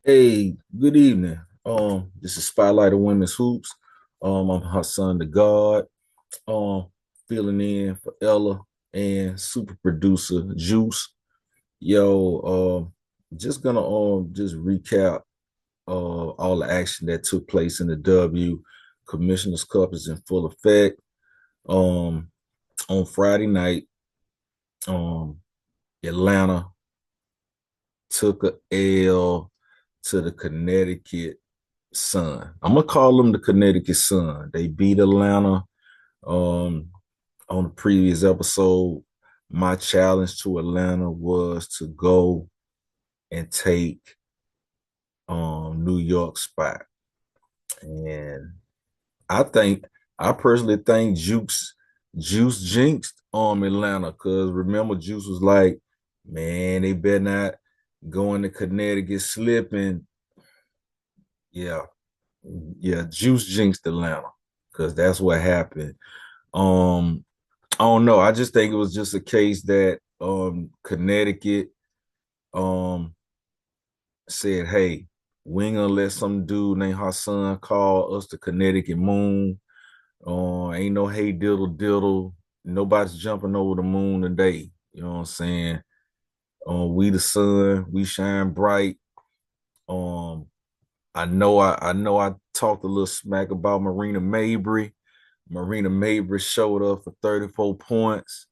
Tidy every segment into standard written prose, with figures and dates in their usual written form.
Hey, good evening. This is Spotlight of Women's Hoops. I'm her son, the God. Um, Filling in for Ella and super producer Juice. Yo, just gonna just recap all the action that took place in the W. Commissioner's Cup is in full effect. Um, on Friday night, um, Atlanta took a L to the Connecticut Sun. I'm gonna call them the Connecticut Sun. They beat Atlanta um, on the previous episode. My challenge to Atlanta was to go and take New York spot, and I think I personally think Juice jinxed Atlanta because remember Juice was like, man, they better not go into Connecticut slipping. Yeah, yeah, Juice jinxed Atlanta because that's what happened. Um, I don't know. I just think it was just a case that Connecticut um said, "Hey, we ain't gonna let some dude named Hassan call us the Connecticut Moon. Ain't no hey diddle diddle. Nobody's jumping over the moon today. You know what I'm saying? We the sun. We shine bright. Um, I know I talked a little smack about Marina Mabrey. Marina Mabrey showed up for 34 points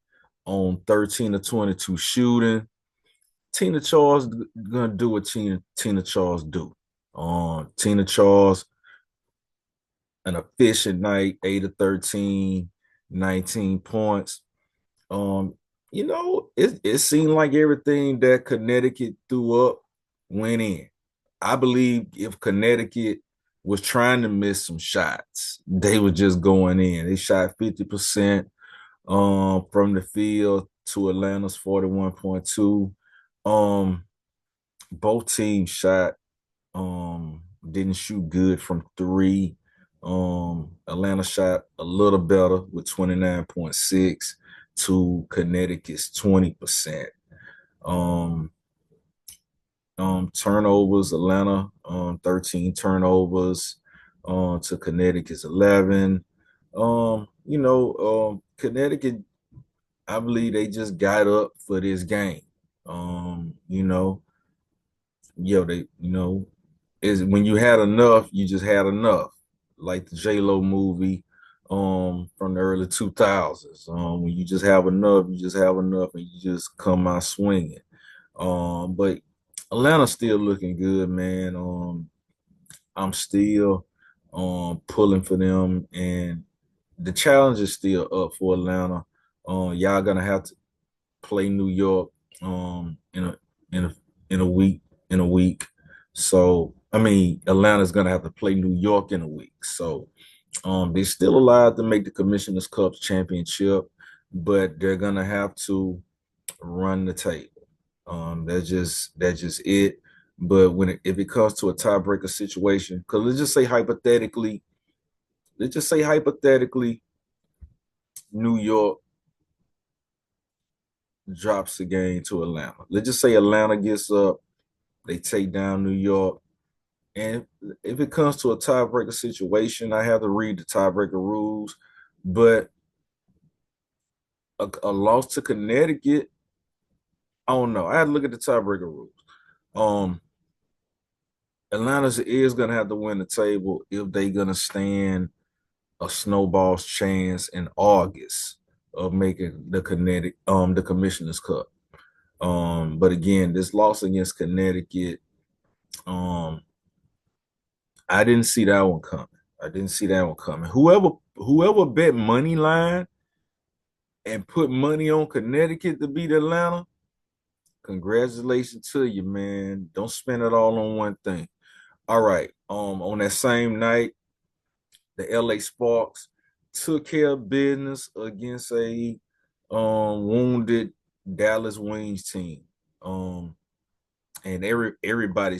on 13 to 22 shooting. Tina Charles gonna do what Tina Charles do. Tina Charles, an efficient night, 8 to 13, 19 points. Um, it seemed like everything that Connecticut threw up went in. I believe if Connecticut was trying to miss some shots, they were just going in. They shot 50% from the field to Atlanta's 41.2. Um, both teams shot didn't shoot good from three. Atlanta shot a little better with 29.6 to Connecticut's 20%. Um, Turnovers, Atlanta 13 turnovers to Connecticut's 11. Connecticut, I believe they just got up for this game. Um, you know, they, is when you had enough, you just had enough. Like the J-Lo movie from the early 2000s. When you just have enough, you just have enough and you just come out swinging. But Atlanta's still looking good, man. I'm still pulling for them, and the challenge is still up for Atlanta. Y'all gonna have to play New York in a in a week in a week. So I mean, Atlanta's gonna have to play New York in a week. So they're still allowed to make the Commissioner's Cup championship, but they're gonna have to run the table. That's just it. But if it comes to a tiebreaker situation, because let's just say hypothetically, New York drops the game to Atlanta. Let's just say Atlanta gets up, they take down New York, and if it comes to a tiebreaker situation, I have to read the tiebreaker rules. But a loss to Connecticut, I don't know. I had to look at the tiebreaker rules. Um, Atlanta is gonna have to win the table if they're gonna stand a snowball's chance in August of making the Commissioner's Cup. But again, this loss against Connecticut, um, I didn't see that one coming. I didn't see that one coming. Whoever bet money line and put money on Connecticut to beat Atlanta, congratulations to you, man. Don't spend it all on one thing. All right. On that same night, the LA Sparks took care of business against a wounded Dallas Wings team. Um, and everybody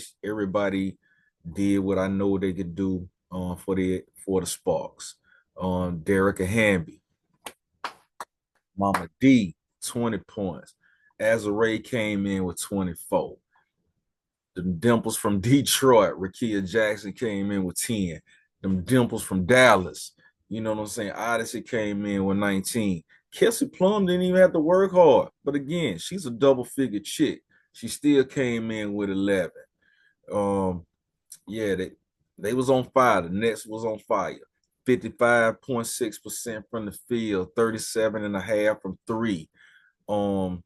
did what I know they could do for the Sparks. Derek Hamby, Mama D, 20 points. Azare came in with 24. Them dimples from Detroit, Rakia Jackson came in with 10. Them dimples from Dallas, you know what I'm saying? Odyssey came in with 19. Kelsey Plum didn't even have to work hard. But again, she's a double-figure chick. She still came in with 11. Um, yeah, they was on fire. The Nets was on fire. 55.6% from the field, 37.5 from three. Um,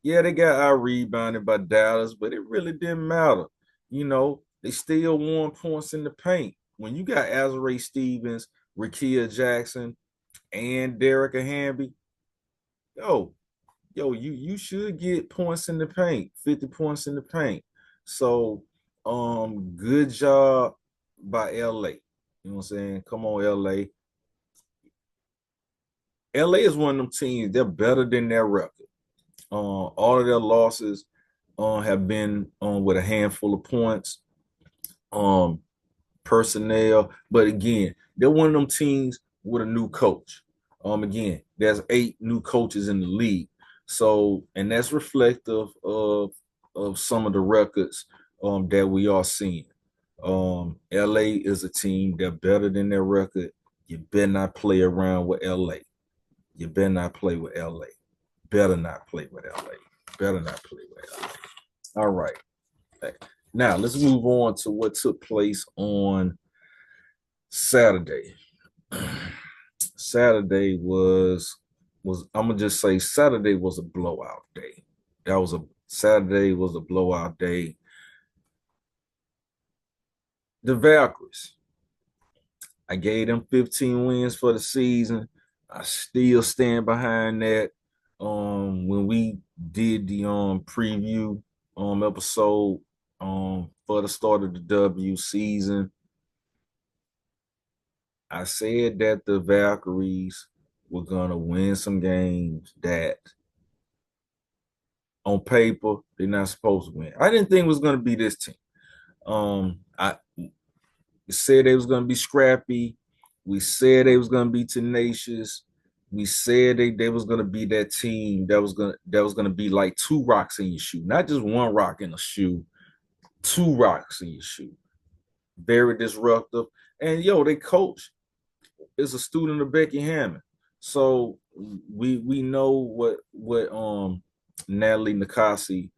yeah, they got out rebounded by Dallas, but it really didn't matter. You know, they still won points in the paint. When you got Azurá Stevens, Rakia Jackson, and Derrick Hamby, yo, you should get points in the paint, 50 points in the paint. So, good job by LA. You know what I'm saying? Come on, LA. LA is one of them teams, they're better than their record. All of their losses have been with a handful of points, um, personnel. But again, they're one of them teams with a new coach. Again, there's 8 new coaches in the league. So, and that's reflective of some of the records that we are seeing. LA is a team that better than their record. You better not play around with LA. You better not play with LA. Better not play with LA. Better not play with LA. All right. Now let's move on to what took place on Saturday. Saturday was I'm gonna just say Saturday was a blowout day. Saturday was a blowout day. The Valkyries, I gave them 15 wins for the season. I still stand behind that. When we did the preview episode for the start of the W season, I said that the Valkyries were gonna win some games that on paper they're not supposed to win. I didn't think it was gonna be this team. I said they was gonna be scrappy. We said they was gonna be tenacious. We said they was gonna be that team that was gonna be like 2 rocks in your shoe, not just 1 rock in a shoe, 2 rocks in your shoe. Very disruptive. And they coach is a student of Becky Hammond. So we know what Natalie Nakasi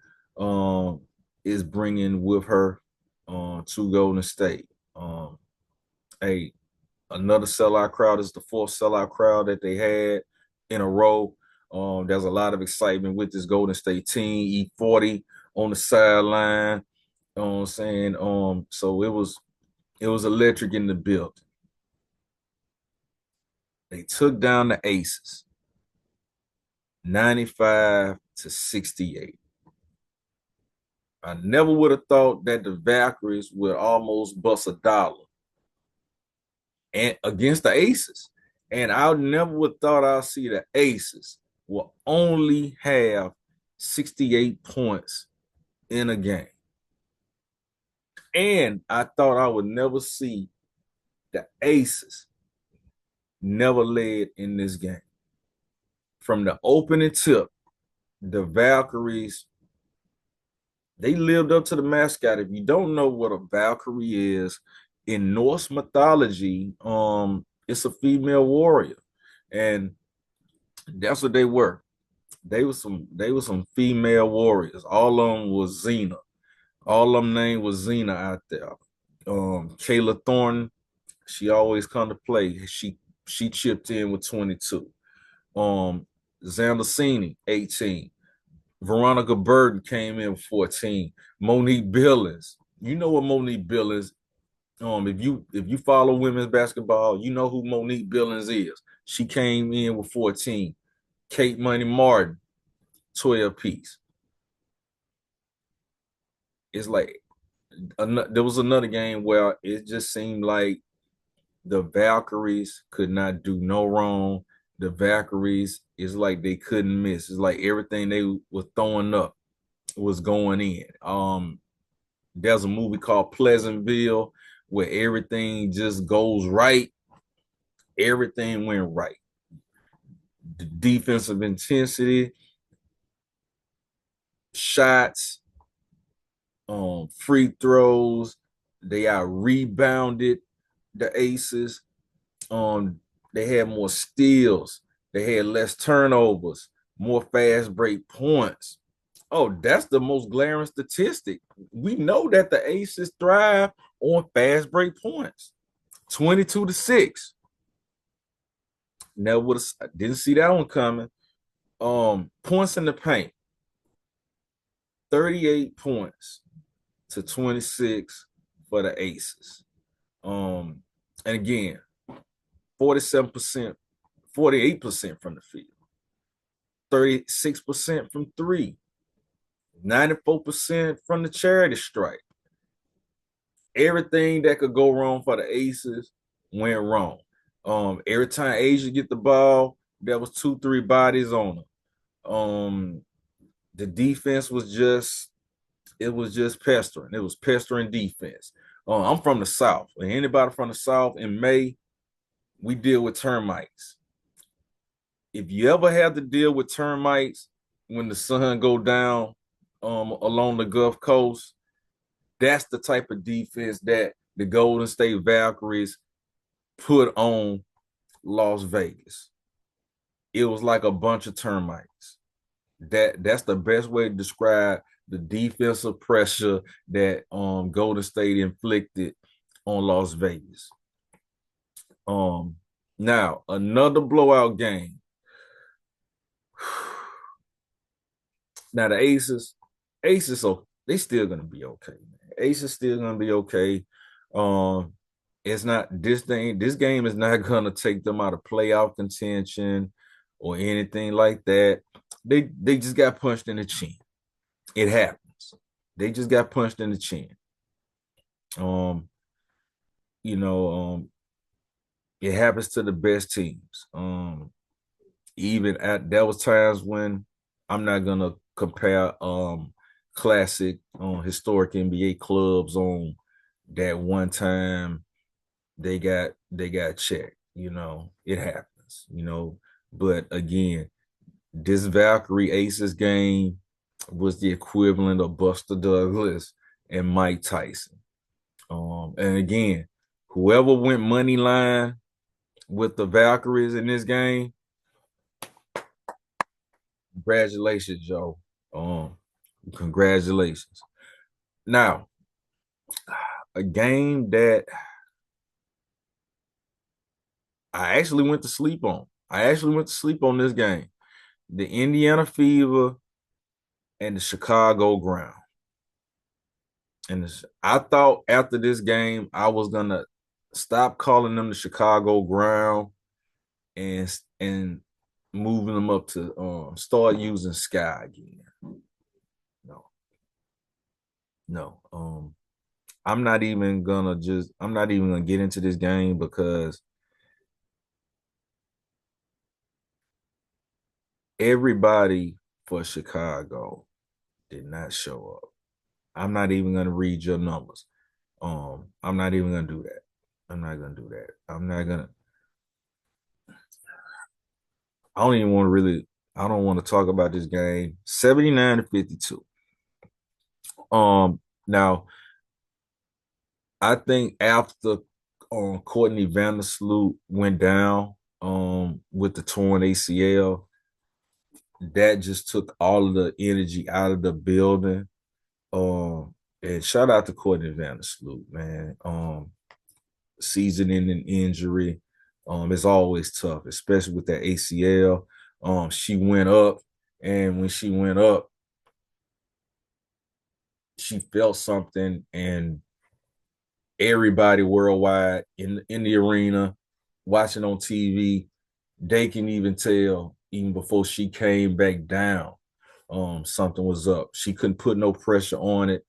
is bringing with her to Golden State. Another sellout crowd is the 4th sellout crowd that they had in a row. There's a lot of excitement with this Golden State team. E40 on the sideline. You know what I'm saying? So it was electric in the building. They took down the Aces 95-68. I never would have thought that the Valkyries would almost bust $1 and against the Aces. And I never would have thought I'd see the Aces will only have 68 points in a game. And I thought I would never see the Aces never led in this game. From the opening tip, the Valkyries, they lived up to the mascot. If you don't know what a Valkyrie is, in Norse mythology, it's a female warrior. And that's what they were. They were some female warriors. All of them was Xena. All of them name was Xena out there. Kayla Thornton, she always come to play. She chipped in with 22. Xander Cini, 18. Veronica Burton came in 14. Monique Billings. You know what Monique Billings. If you follow women's basketball, you know who Monique Billings is. She came in with 14. Kate Money Martin, 12 piece. It's like there was another game where it just seemed like the Valkyries could not do no wrong. The Valkyries is like they couldn't miss. It's like everything they were throwing up was going in. There's a movie called Pleasantville where everything just goes right. Everything went right. The defensive intensity, shots, free throws. They out rebounded the Aces. Um, they had more steals. They had less turnovers, more fast break points. Oh, that's the most glaring statistic. We know that the Aces thrive on fast break points. 22-6. Never would have didn't see that one coming. Points in the paint. 38 points to 26 for the Aces. And again, 47%, 48% from the field, 36% from three, 94% from the charity stripe. Everything that could go wrong for the Aces went wrong. Every time Asia get the ball, there was 2-3 bodies on them. The defense was just pestering. It was pestering defense. I'm from the South. And anybody from the South in May, we deal with termites. If you ever have to deal with termites when the sun go down along the Gulf Coast, that's the type of defense that the Golden State Valkyries put on Las Vegas. It was like a bunch of termites. That's the best way to describe the defensive pressure that Golden State inflicted on Las Vegas. Now another blowout game. Now the Aces, so they still gonna be okay. Man. Aces still gonna be okay. It's not this thing. This game is not gonna take them out of playoff contention or anything like that. They just got punched in the chin. It happens. They just got punched in the chin. Um, you know, it happens to the best teams. Even at there was times when I'm not gonna compare classic historic NBA clubs on that one time they got checked. It happens, But again, this Valkyrie Aces game was the equivalent of Buster Douglas and Mike Tyson. And again, whoever went money line with the Valkyries in this game, congratulations, Joe. Congratulations. Now, a game that I actually went to sleep on. I actually went to sleep on this game. The Indiana Fever and the Chicago Ground. And I thought after this game, I was gonna stop calling them the Chicago Ground and moving them up to start using Sky again. No, no. I'm not even gonna get into this game because everybody for Chicago did not show up. I'm not even gonna read your numbers. I'm not even gonna do that. I'm not gonna do that. I'm not gonna. I don't even want to really. I don't want to talk about this game. 79-52. Now I think after Courtney Vandersloot went down with the torn ACL, that just took all of the energy out of the building. And shout out to Courtney Vandersloot, man. Season-ending injury. It's always tough, especially with that ACL. She went up, and when she went up, she felt something, and everybody worldwide in the arena, watching on TV, they can even tell, even before she came back down, something was up. She couldn't put no pressure on it.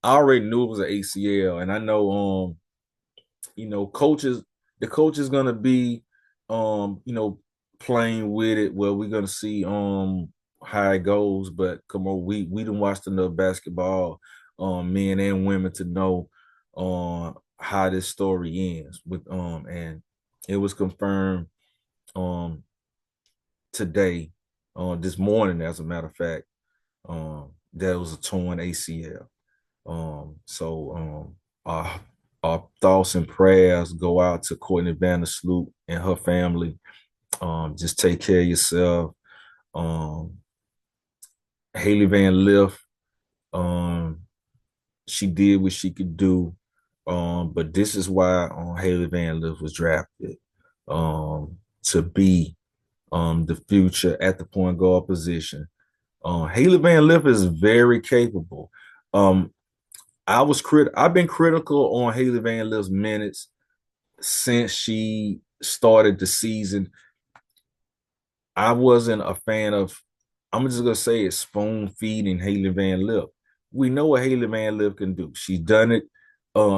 I already knew it was an ACL, and I know, the coach is gonna be, playing with it. Well, we're gonna see how it goes, but come on, we done watched enough basketball, men and women, to know how this story ends with and it was confirmed today, this morning, as a matter of fact, that it was a torn ACL. Our, our thoughts and prayers go out to Courtney Vandersloot and her family. Just take care of yourself. Um, Haley Van Liff, um, she did what she could do. But this is why Haley Van Liff was drafted to be the future at the point guard position. Haley Van Liff is very capable. Um, I've been critical on Haley Van Liff's minutes since she started the season. I wasn't a fan of. I'm just gonna say it's spoon feeding Haley Van Liff. We know what Haley Van Liff can do. She's done it.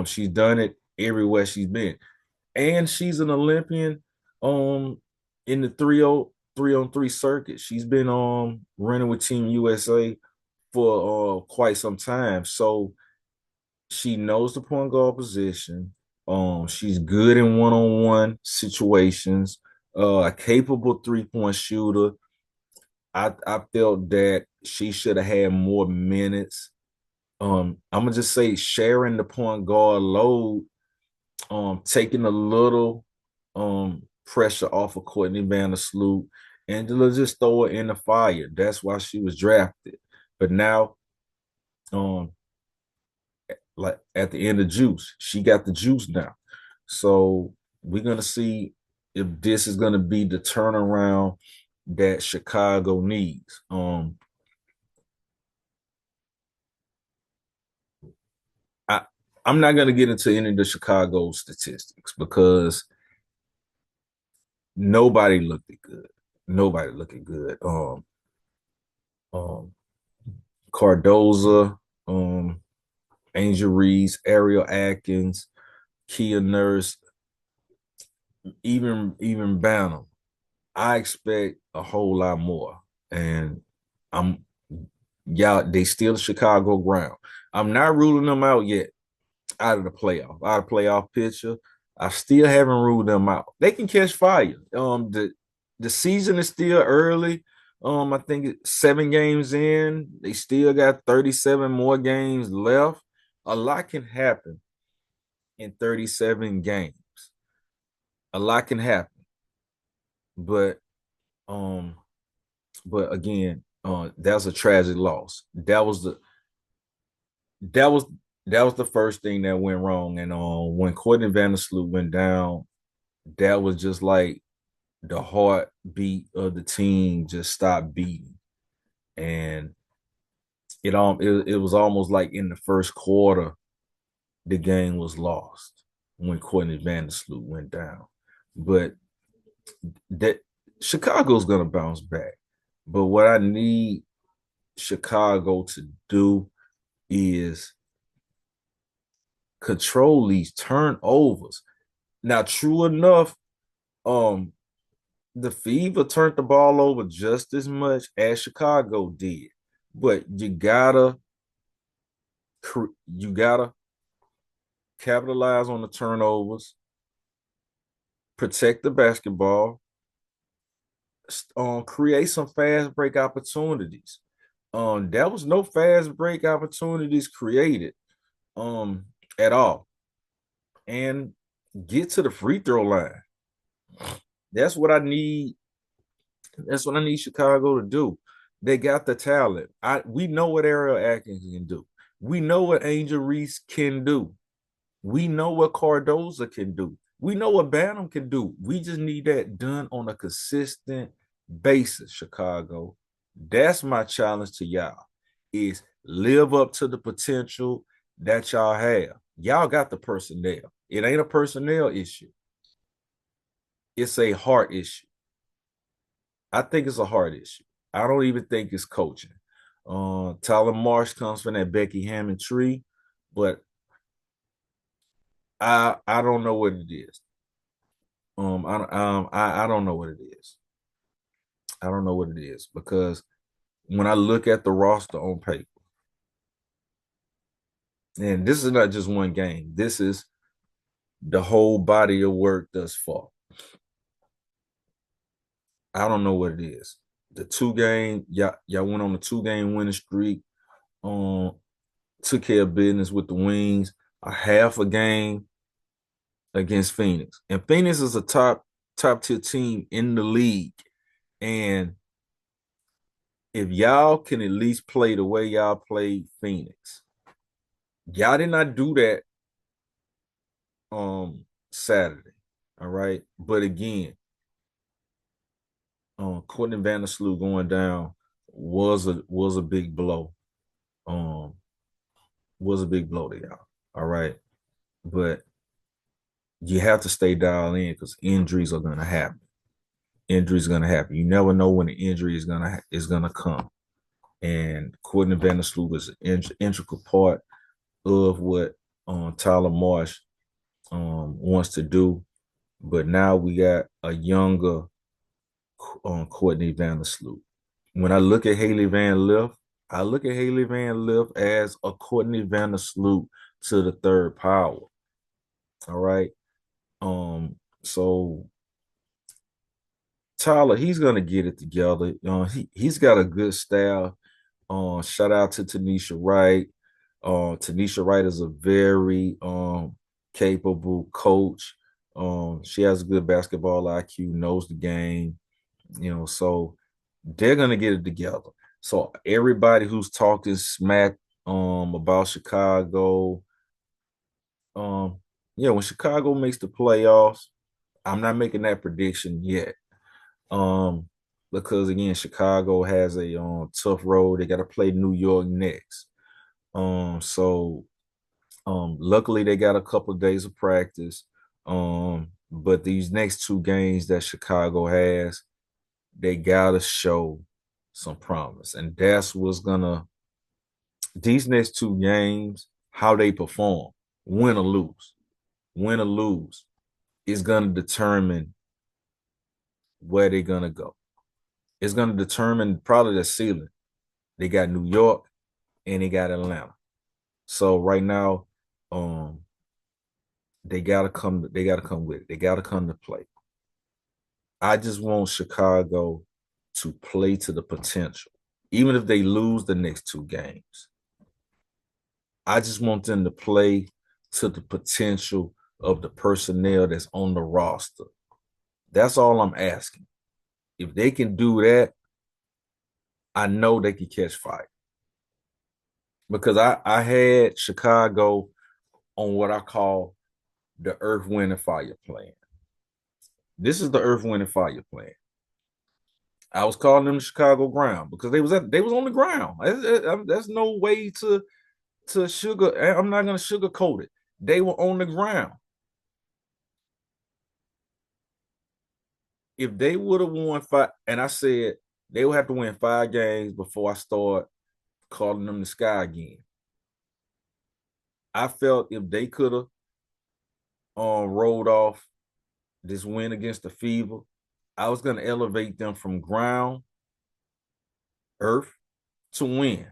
She's done it everywhere she's been, and she's an Olympian. In the 3-on-3 circuit, she's been running with Team USA for quite some time. So she knows the point guard position. She's good in one-on-one situations. A capable three-point shooter. I felt that she should have had more minutes. I'm gonna just say sharing the point guard load, taking a little pressure off of Courtney Vandersloot, and just throw it in the fire. That's why she was drafted. But now, um, like at the end of juice, she got the juice now. So we're gonna see if this is gonna be the turnaround that Chicago needs. I I'm not gonna get into any of the Chicago statistics because nobody looked it good. Nobody looking good. Um, Cardoza, Angel Reese, Ariel Atkins, Kia Nurse, even Bantam. I expect a whole lot more, and I'm y'all. They still Chicago ground. I'm not ruling them out yet out of the playoff, out of playoff picture. I still haven't ruled them out. They can catch fire. The season is still early. I think it's 7 games in. They still got 37 more games left. A lot can happen in 37 games. A lot can happen, but um, but again, that was a tragic loss. That was that was the first thing that went wrong. And when Courtney Vandersloot went down, that was just like the heartbeat of the team just stopped beating. And it was almost like in the first quarter, the game was lost when Courtney Vandersloot went down. But that Chicago's gonna bounce back. But what I need Chicago to do is control these turnovers. Now, true enough, um, the Fever turned the ball over just as much as Chicago did, but you gotta capitalize on the turnovers, protect the basketball, create some fast break opportunities. There was no fast break opportunities created um at all, and get to the free throw line. That's what I need. That's what I need Chicago to do. They got the talent. We know what Ariel Atkins can do. We know what Angel Reese can do. We know what Cardoza can do. We know what Bantam can do. We just need that done on a consistent basis, Chicago. That's my challenge to y'all is live up to the potential that y'all have. Y'all got the personnel. It ain't a personnel issue. It's a heart issue. I think it's a heart issue. I don't even think it's coaching. Tyler Marsh comes from that Becky Hammond tree, but I don't know what it is. I don't know what it is. I don't know what it is because when I look at the roster on paper, and this is not just one game, this is the whole body of work thus far. I don't know what it is. The 2 game, y'all went on a 2-game winning streak. Um, took care of business with the Wings, a half a game against Phoenix. And Phoenix is a top tier team in the league. And if y'all can at least play the way y'all played Phoenix, y'all did not do that Saturday. All right. But again, Courtney Vandersloot going down was a big blow. Um, was a big blow to y'all. All right. But you have to stay dialed in because injuries are gonna happen. Injuries are gonna happen. You never know when the injury is gonna come. And Courtney Vandersloot is an integral part of what Tyler Marsh wants to do. But now we got a younger Courtney Vandersloot. When I look at Haley Van Lith, I look at Haley Van Lith as a Courtney Vandersloot to the third power. All right. So Tyler, he's gonna get it together. He's got a good staff. Shout out to Tanisha Wright. Tanisha Wright is a very capable coach. She has a good basketball IQ, knows the game, so they're gonna get it together. So everybody who's talking smack about Chicago, when Chicago makes the playoffs, I'm not making that prediction yet. Because again, Chicago has a tough road. They got to play New York next. So luckily they got a couple of days of practice. But these next two games that Chicago has, they gotta show some promise. And that's what's gonna these next two games, how they perform, win or lose, is gonna determine where they're gonna go. It's gonna determine probably the ceiling. They got New York and they got Atlanta. So right now, they gotta come with it. They gotta come to play. I just want Chicago to play to the potential. Even if they lose the next two games. I just want them to play to the potential of the personnel that's on the roster. That's all I'm asking. If they can do that, I know they can catch fire. Because I had Chicago on what I call the Earth, Wind, and Fire plan. This is the Earth, Wind, and Fire plan. I was calling them the Chicago ground because they was on the ground. There's no way to sugar. I'm not gonna sugarcoat it. They were on the ground. If they would have won five, and I said they would have to win 5 games before I start calling them the sky again. I felt if they could have rolled off this win against the Fever, I was going to elevate them from ground, earth, to win.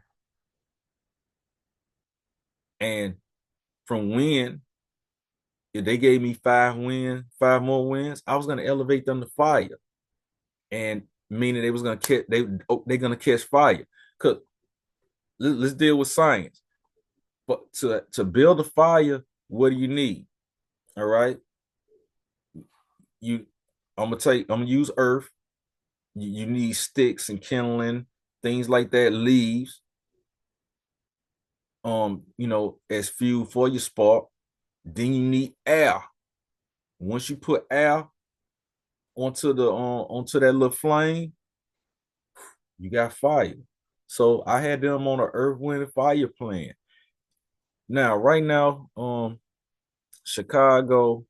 And from win, if they gave me 5 more wins, I was going to elevate them to fire. And meaning they was going to catch they're going to catch fire. Cuz let's deal with science. But to build a fire, what do you need? All right? I'm gonna use earth. You need sticks and kindling, things like that, leaves. As fuel for your spark. Then you need air. Once you put air onto that little flame, you got fire. So I had them on an earth, wind, and fire plan. Now, right now, Chicago,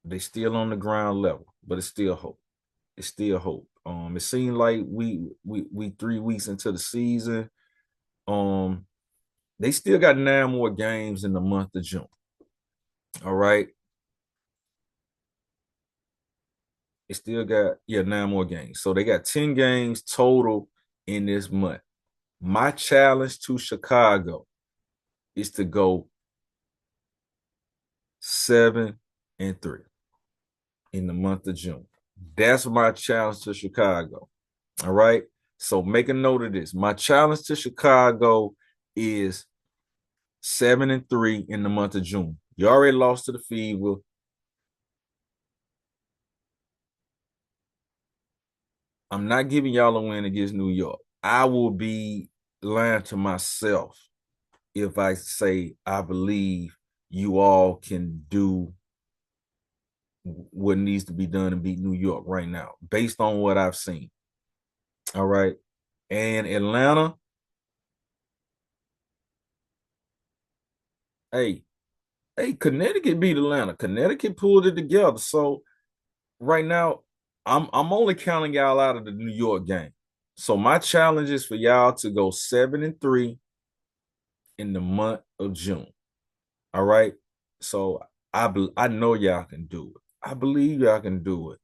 they still on the ground level, but it's still hope. It's still hope. It seemed like we 3 weeks into the season. They still got 9 more games in the month of June. All right. They still got 9 more games. So they got 10 games total in this month. My challenge to Chicago is to go 7-3 in the month of June. That's my challenge to Chicago. All right. So make a note of this. My challenge to Chicago is 7-3 in the month of June. You already lost to the Fever. I'm not giving y'all a win against New York. I will be lying to myself if I say I believe you all can do what needs to be done to beat New York right now, based on what I've seen. All right. And Atlanta, hey, hey, Connecticut beat Atlanta. Connecticut pulled it together. So right now, I'm only counting y'all out of the New York game. So my challenge is for y'all to go 7-3 in the month of June. All right. So I know y'all can do it. I believe y'all can do it.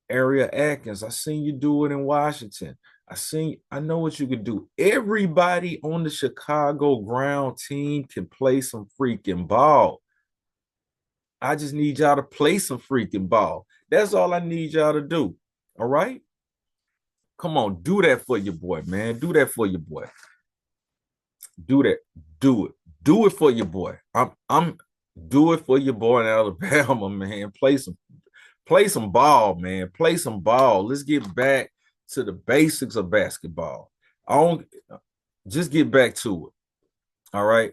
Area Atkins, I seen you do it in Washington. I know what you could do. Everybody on the Chicago ground team can play some freaking ball. I just need y'all to play some freaking ball. That's all I need y'all to do. All right? Come on, do that for your boy, man. Do that for your boy. Do that. Do it. Do it for your boy. I'm do it for your boy in Alabama, man. Play some ball, man. Play some ball. Let's get back to the basics of basketball. I don't just get back to it. All right.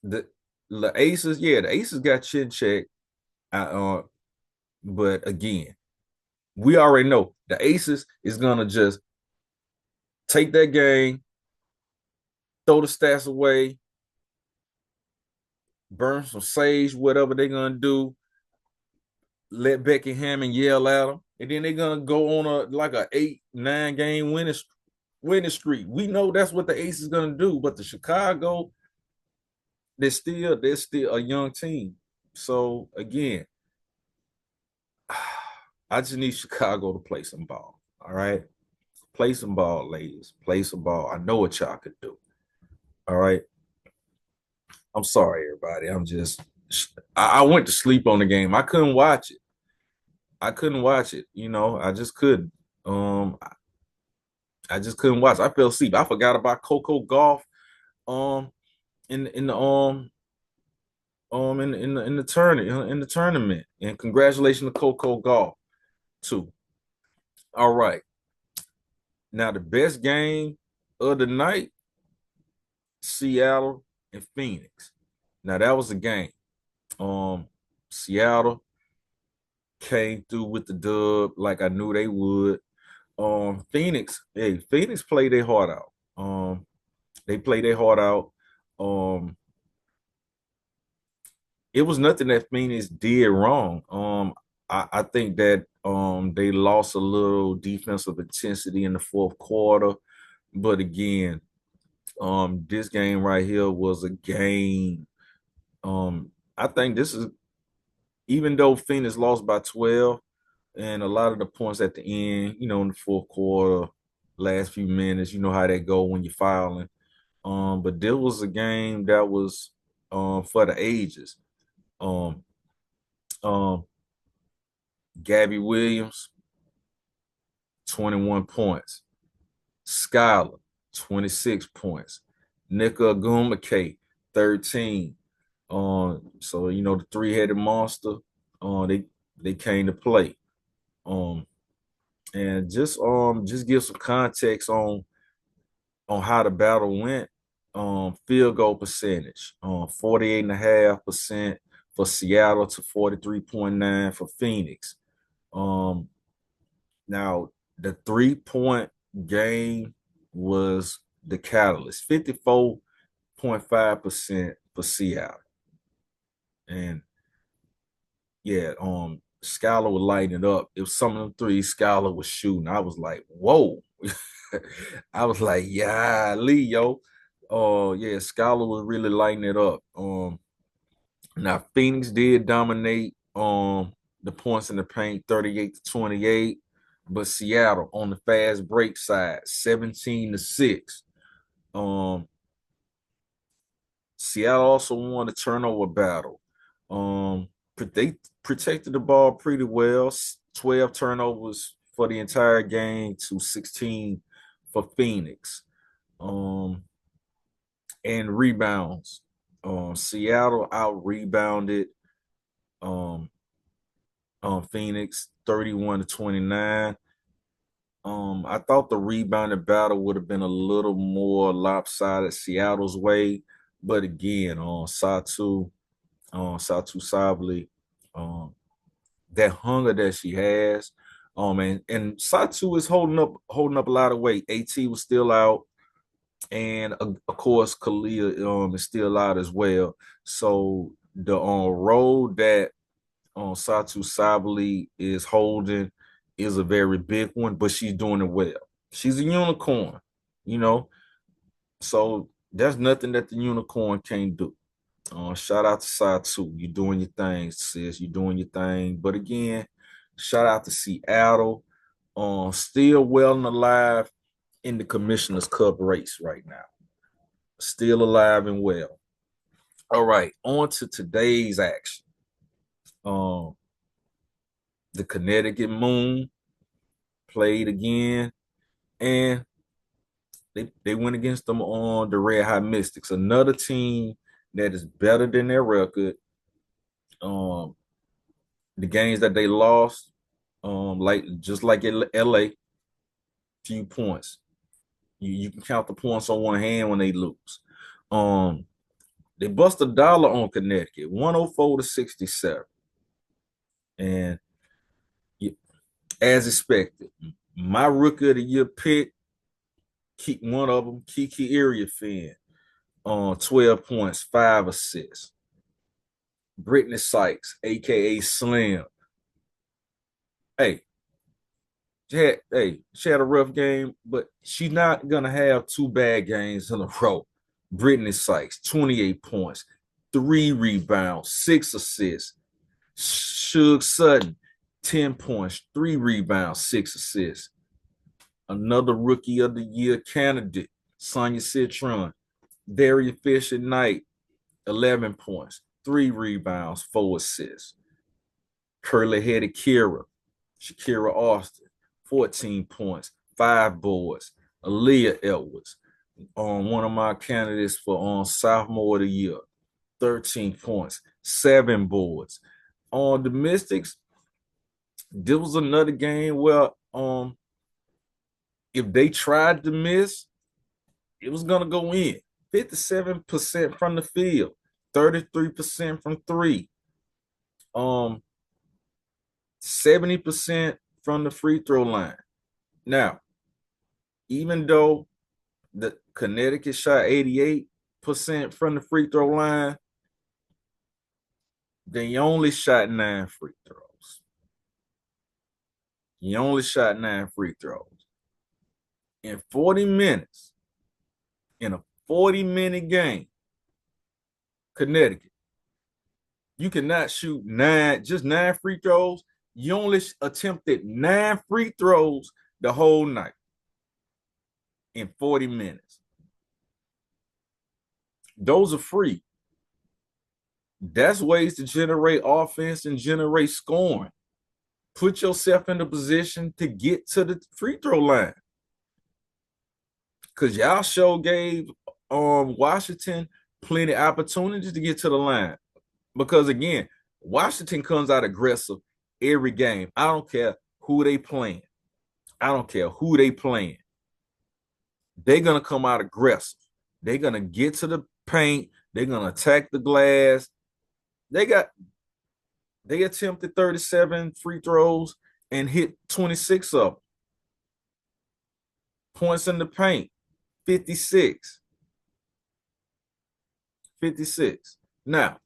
The the Aces, yeah, the Aces got chin check. But again, we already know the Aces is gonna just take that game, throw the stats away, burn some sage, whatever they're gonna do, let Becky Hammond yell at them, and then they're gonna go on a 8-9 game winning streak. We know that's what the Ace is gonna do, but the Chicago, they're still a young team. So again, I just need Chicago to play some ball. All right. Play some ball, ladies. Play some ball. I know what y'all could do. All right. I'm sorry, everybody. I went to sleep on the game. I couldn't watch it. I couldn't watch it. I just couldn't. I just couldn't watch. I fell asleep. I forgot about Coco Golf. Um, in the in the tournament. And congratulations to Coco Golf too. All right. Now the best game of the night, Seattle and Phoenix. Now that was a game. Seattle came through with the dub like I knew they would. Phoenix played their heart out. They played their heart out. Um, it was nothing that Phoenix did wrong. I think that they lost a little defensive intensity in the fourth quarter, but again, this game right here was a game. I think this is even though Phoenix lost by 12 and a lot of the points at the end, in the fourth quarter, last few minutes, you know how that go when you're fouling. But there was a game that was for the ages. Um, um, Gabby Williams, 21 points. Skylar, 26 points. Nika Agumake, 13. So the three-headed monster, they came to play. And just give some context on how the battle went. Field goal percentage, 48.5% for Seattle to 43.9 for Phoenix. Now the 3-point game was the catalyst, 54.5% for Seattle. And yeah, Skylar was lighting it up. If some of them threes Skylar was shooting, I was like, whoa. I was like, yeah, Lee, yo. Oh, yeah, Skylar was really lighting it up. Now Phoenix did dominate the points in the paint, 38-28. But Seattle on the fast break side, 17-6. Um, Seattle also won the turnover battle. They protected the ball pretty well. 12 turnovers for the entire game to 16 for Phoenix. And rebounds. Seattle out rebounded um, Phoenix 31-29. I thought the rebounding battle would have been a little more lopsided Seattle's way, but again, Satu Sabally, that hunger that she has, and Satu is holding up a lot of weight. At was still out, and of course Kalia is still out as well. So the road that Satu Sabally is holding is a very big one, but she's doing it well. She's a unicorn, you know. So there's nothing that the unicorn can't do. Shout out to Satu. You're doing your thing, sis. You're doing your thing. But again, shout out to Seattle. Still well and alive in the Commissioner's Cup race right now. Still alive and well. All right, on to today's action. The Connecticut Moon played again, and they went against them on the Red Hot Mystics, another team that is better than their record. The games that they lost, just like LA, few points. You can count the points on one hand when they lose. They bust $1 on Connecticut, 104-67. And as expected, my rookie of the year pick, one of them, Kiki Iriafen, on 12 points, 5 assists. Brittany Sykes, aka Slim. Hey, she had a rough game, but she's not gonna have 2 bad games in a row. Brittany Sykes, 28 points, 3 rebounds, 6 assists. Suge Sutton, 10 points, 3 rebounds, 6 assists. Another rookie of the year candidate, Sonia Citron, very efficient night, 11 points, 3 rebounds, 4 assists. Curly-headed Shakira Austin, 14 points, 5 boards. Aaliyah Edwards, one of my candidates for sophomore of the year, 13 points, 7 boards. On the Mystics, there was another game where if they tried to miss, it was gonna go in. 57% from the field, 33% from 3. 70% from the free throw line. Now, even though the Connecticut shot 88% from the free throw line, they only shot 9 free throws. He only shot 9 free throws. In 40 minutes, in a 40-minute game, Connecticut, you cannot shoot 9 free throws. You only attempted 9 free throws the whole night in 40 minutes. Those are free. That's ways to generate offense and generate scoring. Put yourself in a position to get to the free throw line. Because y'all sure gave Washington plenty of opportunities to get to the line. Because, again, Washington comes out aggressive every game. I don't care who they playing. They're going to come out aggressive. They're going to get to the paint. They're going to attack the glass. They attempted 37 free throws and hit 26 of them. Points in the paint, 56. Now,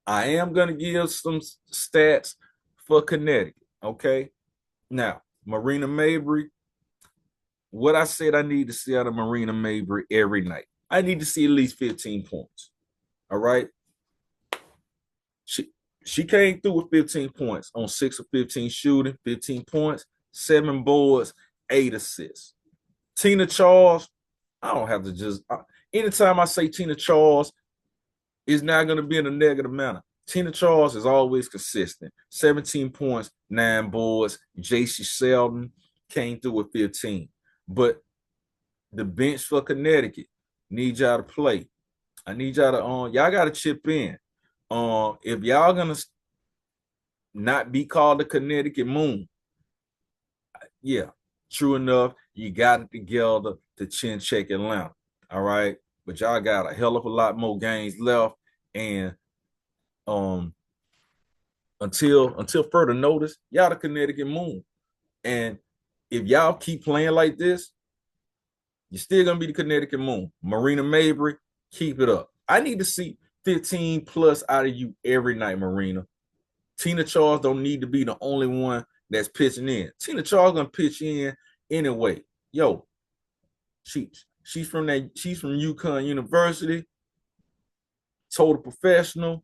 I am going to give some stats for Connecticut, okay? Now, Marina Mabrey, what I said I need to see out of Marina Mabrey every night. I need to see at least 15 points, all right? She came through with 15 points on 6 of 15 shooting, 15 points, 7 boards, 8 assists. Tina Charles, I don't have to anytime I say Tina Charles, it's not going to be in a negative manner. Tina Charles is always consistent. 17 points, 9 boards. JC Selden came through with 15. But The bench for Connecticut need y'all to play. I need y'all to y'all gotta chip in. If y'all gonna not be called the Connecticut Moon, yeah, true enough, you got it together to chin check Atlanta. All right. But y'all got a hell of a lot more games left. And until further notice, y'all the Connecticut Moon. And if y'all keep playing like this, you're still gonna be the Connecticut Moon. Marina Mabrey, keep it up. I need to see 15 plus out of you every night, Marina. Tina Charles don't need to be the only one that's pitching in. Tina Charles gonna pitch in anyway. Yo, she's from UConn University, total professional.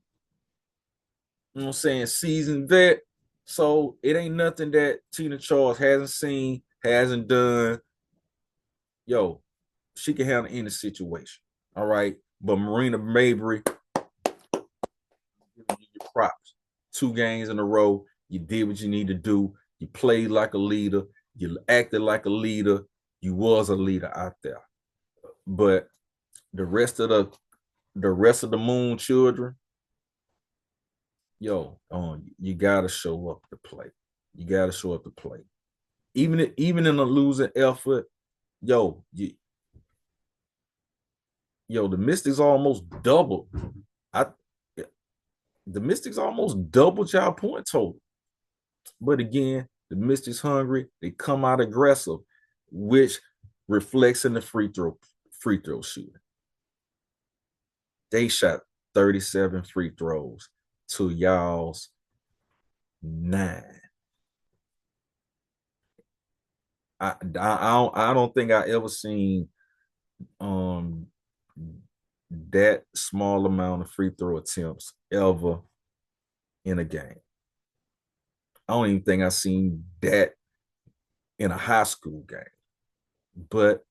You know what I'm saying? Seasoned vet. So it ain't nothing that Tina Charles hasn't seen, hasn't done. Yo, she can handle any situation. All right. But Marina Mabrey, giving you your props. 2 games in a row. You did what you need to do. You played like a leader. You acted like a leader. You was a leader out there. But the rest of the Moon children, yo, you gotta show up to play. You gotta show up to play. Even in a losing effort, yo, the Mystics almost doubled. The Mystics almost doubled y'all point total. But again, the Mystics hungry. They come out aggressive, which reflects in the free throw shooting. They shot 37 free throws to y'all's 9. I don't think I ever seen that small amount of free throw attempts ever in a game. I don't even think I seen that in a high school game. But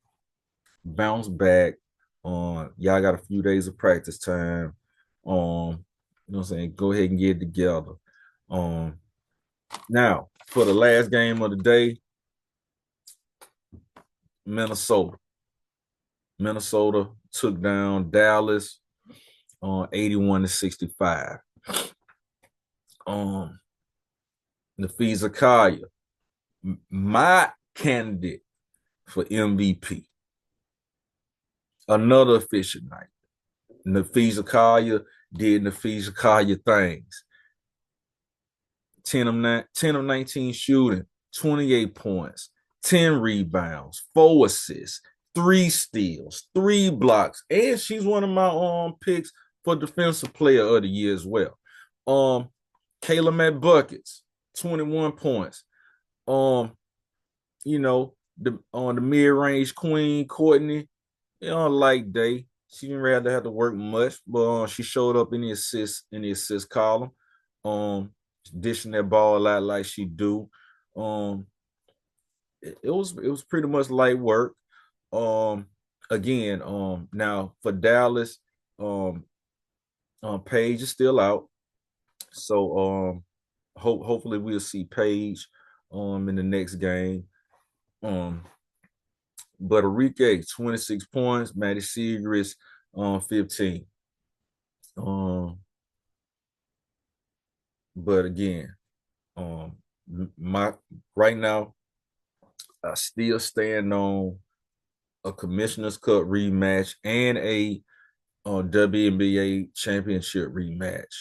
bounce back. Y'all got a few days of practice time. You know what I'm saying? Go ahead and get it together. Now for the last game of the day, Minnesota took down Dallas on 81-65. Nafisa Kaya, my candidate for MVP. Another efficient night. Nafisa Kaya did Nafisa Kaya things. 10 of 19 shooting, 28 points, 10 rebounds, 4 assists, 3 steals, 3 blocks, and she's one of my picks for Defensive Player of the Year as well. Kayla met buckets, 21 points. The mid-range queen, Courtney, light day. She didn't rather have to work much, but she showed up in the assist column. Dishing that ball out like she do. It was pretty much light work. Again, now for Dallas, Paige is still out. So hopefully we'll see Paige in the next game. But Enrique, 26 points, Maddie Segrist, 15. But again, right now, I still stand on a Commissioner's Cup rematch and a WNBA championship rematch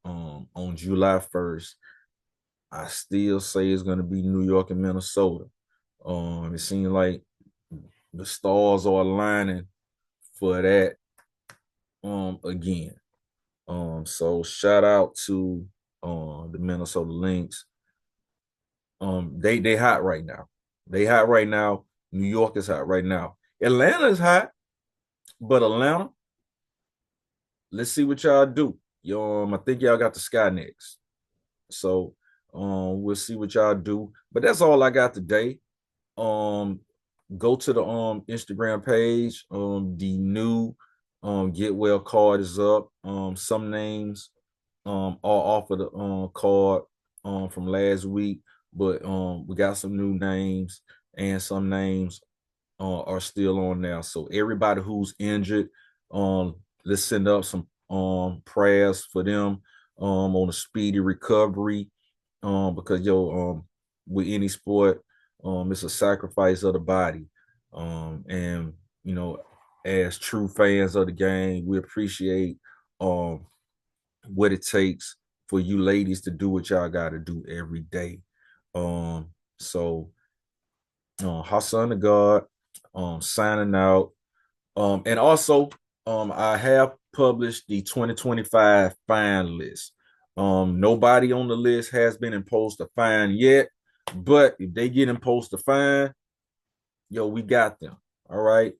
on July 1st. I still say it's going to be New York and Minnesota. It seems like the stars are aligning for that again. So shout out to the Minnesota Lynx. They hot right now. They hot right now. New York is hot right now. Atlanta is hot, but Atlanta, let's see what y'all do. I think y'all got the Sky next. So we'll see what y'all do. But that's all I got today. Go to the Instagram page. The new Get Well card is up. Some names are off of the card from last week, but we got some new names and some names are still on now. So everybody who's injured, let's send up some prayers for them on a speedy recovery. Because with any sport, it's a sacrifice of the body. And you know, as true fans of the game, we appreciate what it takes for you ladies to do what y'all got to do every day. So Hassan the God, signing out. And also, I have published the 2025 fine list. Nobody on the list has been imposed a fine yet, but if they get imposed a fine, yo, we got them. All right.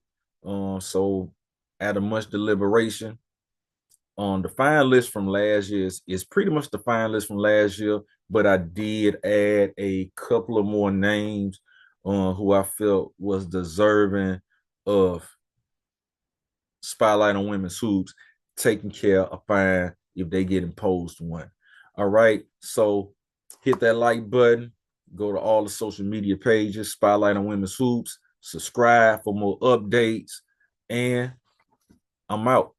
So after much deliberation, the fine list from last year is pretty much the fine list from last year, but I did add a couple of more names who I felt was deserving of spotlight on women's hoops, taking care of fine if they get imposed one. All right. So hit that like button, go to all the social media pages, spotlight on women's hoops, subscribe for more updates, and I'm out.